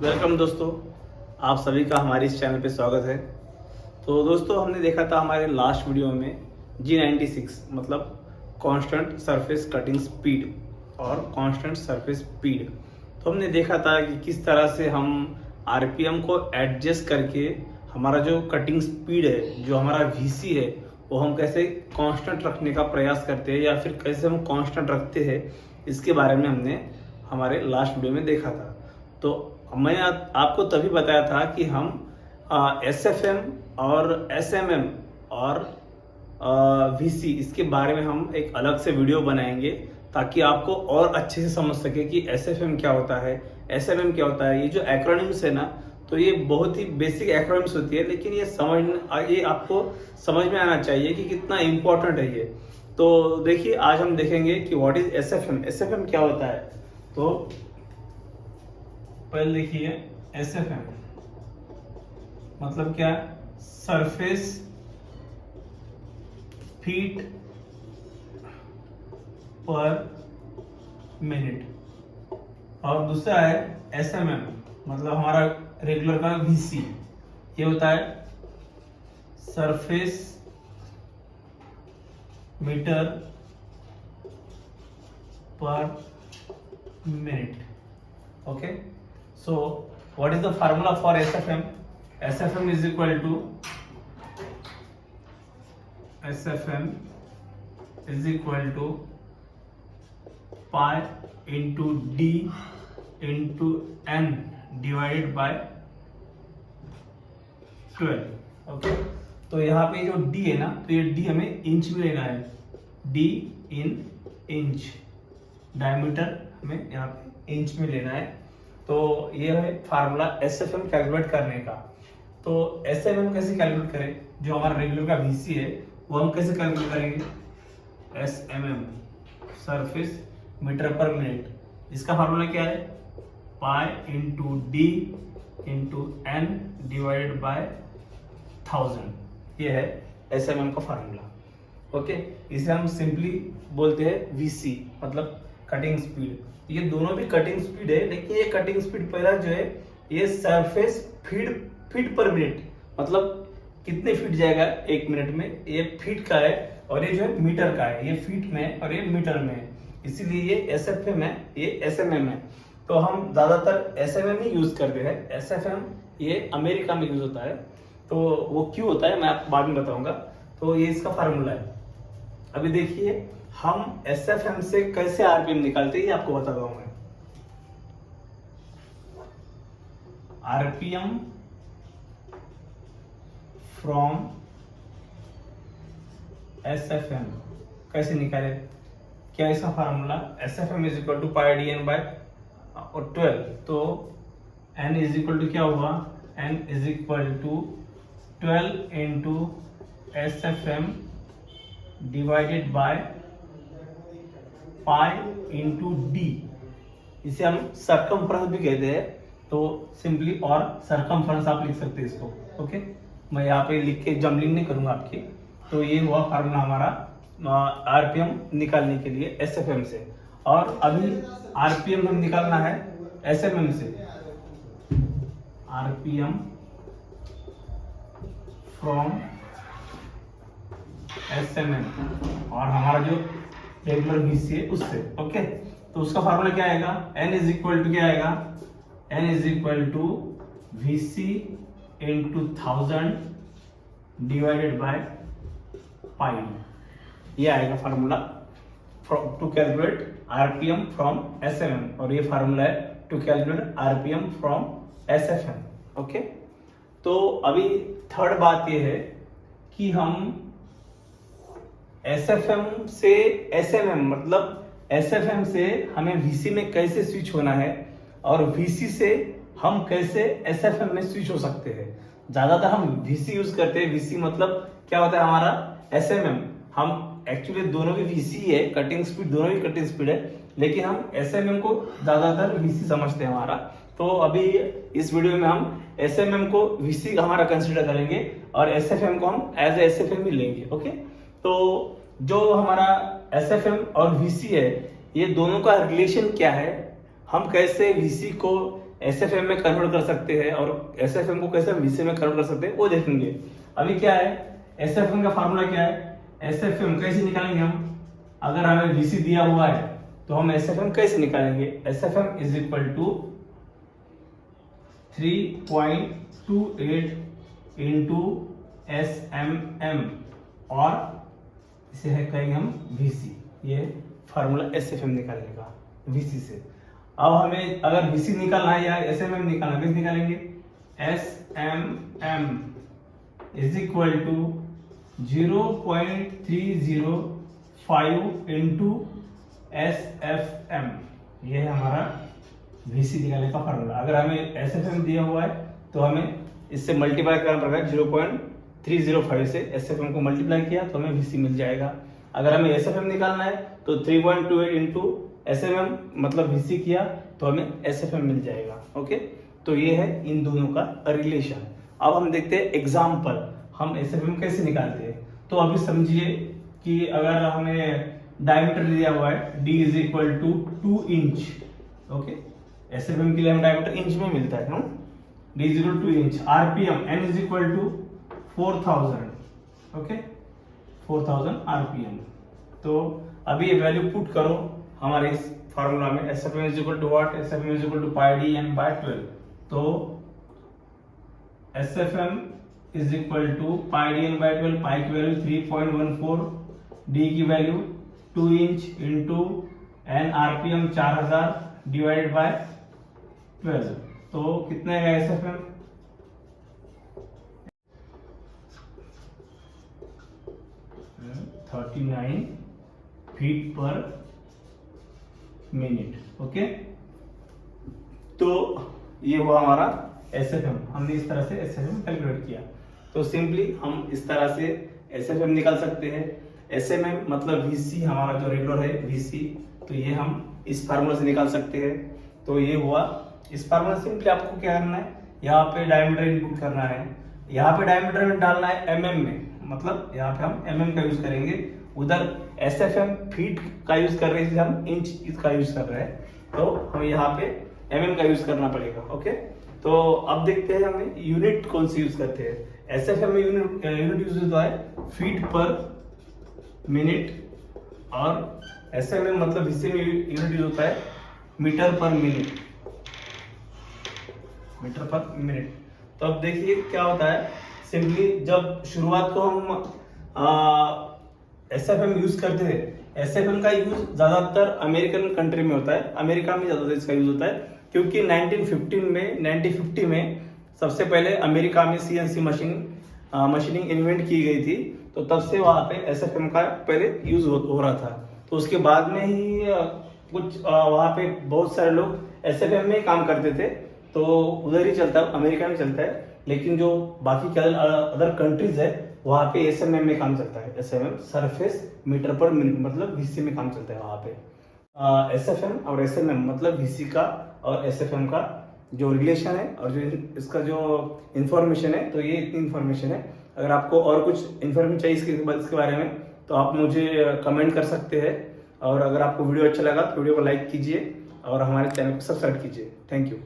Welcome दोस्तों, आप सभी का हमारे इस चैनल पे स्वागत है। तो दोस्तों, हमने देखा था हमारे लास्ट वीडियो में G96 मतलब कांस्टेंट सरफेस कटिंग स्पीड और कांस्टेंट सरफेस स्पीड। तो हमने देखा था कि किस तरह से हम आरपीएम को एडजस्ट करके हमारा जो कटिंग स्पीड है, जो हमारा वीसी है, वो हम कैसे कांस्टेंट रखने का प्रयास करते हैं या फिर कैसे हम कांस्टेंट रखते हैं, इसके बारे में हमने हमारे लास्ट वीडियो में देखा था। तो मैं आपको तभी बताया था कि हम एसएफएम और एसएमएम और वीसी इसके बारे में हम एक अलग से वीडियो बनाएंगे, ताकि आपको और अच्छे से समझ सके कि एसएफएम क्या होता है, एसएमएम क्या होता है। ये जो एक्रोनिम्स है ना, तो ये बहुत ही बेसिक एक्रोनिम्स होती है, लेकिन ये आपको समझ में आना चाहिए कि कितना इम्पोर्टेंट है ये। तो देखिए, आज हम देखेंगे कि व्हाट इज एसएफएम, एसएफएम क्या होता है। तो पहले देखिए, एसएफएम मतलब क्या, सरफेस फीट पर मिनट। और दूसरा है एसएमएम मतलब हमारा रेगुलर का वीसी, ये होता है surface meter per minute. Okay, so what is the formula for SFM? SFM is equal to pi into d into n divided by 12। Okay, तो यहाँ पे जो d है ना, तो ये d हमें इंच में लेना है, d इन इंच, डायमीटर हमें यहाँ पे इंच में लेना है। तो ये है फार्मूला एसएफएम कैलकुलेट करने का। तो एसएमएम कैसे कैलकुलेट करें, जो हमारा रेगुलर का वीसी है वो हम कैसे कैलकुलेट करेंगे, SMM surface meter per minute. इसका फार्मूला क्या है, pi into D into N divided by 1000। ये है एसएमएम का फार्मूला। ओके, इसे हम सिंपली बोलते हैं वीसी मतलब कटिंग स्पीड। ये दोनों भी कटिंग स्पीड है, लेकिन ये कटिंग स्पीड पहला जो है ये सरफेस फीट पर मिनट मतलब कितने फीट जाएगा एक मिनट में, ये फीट का है। और ये जो है मीटर का है, ये फीट में और ये मीटर में है, इसीलिए ये एसएफएम है, ये एसएमएम है। तो हम ज्यादातर एसएमएम ही यूज करते हैं। एसएफएम ये अमेरिका में यूज होता है, तो वो क्यों होता है मैं आपको बाद में बताऊंगा। तो ये इसका फार्मूला है। अभी देखिए, हम एसएफएम से कैसे आरपीएम निकालते हैं, ये आपको बताता हूं मैं। आरपीएम फ्रॉम एसएफएम कैसे निकाले, क्या इसका formula, SFM is equal to pi D N by 12। तो एन इज इक्वल टू क्या हुआ, N is equal to 12 into SFM divided by pi into D. इसे हम सरकमफ्रेंस भी कहते हैं, तो सिंपली और सरकमफ्रेंस आप लिख सकते हैं इसको। ओके, मैं यहाँ पे लिख के जम्बलिंग नहीं करूंगा आपकी। तो ये हुआ फार्मूला हमारा आरपीएम निकालने के लिए एसएफएम से। और अभी आरपीएम हम निकालना है एसएमएम से। आरपीएम फ्रॉम एसएमएम और हमारा जो रेगुलर वीसी है उससे। ओके, तो उसका फार्मूला क्या आएगा, एन इज इक्वल टू क्या आएगा, N is equal to VC into 1000 divided by pi. ये आएगा formula to calculate RPM from SMM, और ये फार्मूला है to calculate RPM from SFM. Okay, तो अभी थर्ड बात ये है कि हम एसएफएम से एसएमएम मतलब एसएफएम से हमें वीसी में कैसे स्विच होना है, और वीसी से हम कैसे एसएफएम में स्विच हो सकते हैं। ज्यादातर हम वीसी यूज करते हैं। वीसी मतलब क्या होता है हमारा एसएमएम। हम एक्चुअली दोनों भी वीसी है, कटिंग स्पीड दोनों भी कटिंग स्पीड है, लेकिन हम एसएमएम को ज्यादातर वीसी समझते हैं हमारा। तो अभी इस वीडियो में हम एसएमएम को वीसी हमारा कंसिडर करेंगे और एसएफएम को हम एज एसएफएम ही लेंगे। ओके, तो जो हमारा एसएफएम और वीसी है, ये दोनों का रिलेशन क्या है, हम कैसे वीसी को SFM में कन्वर्ट कर सकते हैं और SFM को कैसे VC में कन्वर्ट कर सकते हैं वो देखेंगे। अभी क्या है, SFM का फार्मूला क्या है, SFM कैसे निकालेंगे हम, अगर हमें VC दिया हुआ है तो हम SFM कैसे निकालेंगे, SFM is equal to 3.28 into SMM और इसे है कहेंगे हम VC। ये फार्मूला SFM निकालने का VC से। अब हमें अगर VC निकालना है या SMM निकालना है, कैसे निकालेंगे, SMM is equal to 0.305 into SFM। ये है हमारा VC निकालने का फार्मूला। अगर हमें SFM दिया हुआ है तो हमें इससे मल्टीप्लाई करना पड़ेगा, 0.305 से SFM को मल्टीप्लाई किया तो हमें VC मिल जाएगा। अगर हमें SFM निकालना है तो 3.28 इंटू SMM मतलब VC किया तो हमें SFM मिल जाएगा। ओके, तो ये है इन दोनों का रिलेशन। अब हम देखते हैं एग्जाम्पल, हम SFM कैसे निकालते हैं। तो अभी समझिए कि अगर हमें डायमीटर दिया हुआ है D is equal to 2 inch. Okay, SFM के लिए हम डायमीटर इंच में मिलता है ना, D is equal to 2 inch. RPM N is equal to 4000। Okay, 4000 RPM। तो अभी ये वैल्यू पुट करो हमारे इस फार्मूला में, SFM is equal to what, SFM is equal to pi D N by 12। तो SFM is equal to pi D N by 12, pi की value 3.14, D की value 2 inch into N RPM 4000 divided by 12। तो कितना है SFM, 39 feet per minute. Okay, तो ये हुआ हमारा SFM। हमने इस तरह से SFM कैलकुलेट किया। तो सिंपली हम इस तरह से SFM निकाल सकते हैं। SMM मतलब VC, हमारा जो रेगुलर है VC, तो ये हम इस फार्मूला से निकाल सकते हैं। तो ये हुआ इस फार्मूला। सिंपली आपको क्या करना है, यहाँ पे डायमीटर इनपुट करना है, यहाँ पे डायमीटर में डालना है mm में, मतलब यहाँ पे हम mm का यूज करेंगे, उधर SFM फीट का यूज कर रहे हैं, हम इंच का यूज कर रहे हैं, तो हमें यहाँ पे mm का यूज करना पड़ेगा। ओके, तो अब देखते हैं हमें यूनिट कौन सी यूज करते हैं। SFM में यूनिट यूज होता है फीट पर मिनट और SMM मतलब हिस्से में यूनिट यूज होता है metre per minute, metre per minute. तो अब देखिए क्या होता है, सिंपली जब शुरुआत को हम SFM यूज करते थे, SFM का यूज ज्यादातर अमेरिकन कंट्री में होता है, अमेरिका में ज्यादातर इसका यूज होता है, क्योंकि 1950 में सबसे पहले अमेरिका में CNC मशीनिंग इन्वेंट की गई थी, तो तब से वहाँ पे SFM का पहले यूज हो रहा था। तो उसके बाद में ही कुछ वहाँ पे बहुत सारे लोग SFM में काम करते थे, तो उधर ही चलता है, अमेरिका में चलता है। लेकिन जो बाकी के अदर कंट्रीज है वहाँ पे SMM में काम चलता है, SMM surface meter per minute मतलब VC में काम चलता है वहाँ पे। SFM और SMM मतलब VC का और SFM का जो रिलेशन है और जो इसका जो इन्फॉर्मेशन है, तो ये इतनी इन्फॉर्मेशन है। अगर आपको और कुछ इन्फॉर्मेशन चाहिए इसके बारे में तो आप मुझे कमेंट कर सकते हैं, और अगर आपको वीडियो अच्छा लगा तो वीडियो को लाइक कीजिए और हमारे चैनल को सब्सक्राइब कीजिए। Thank you.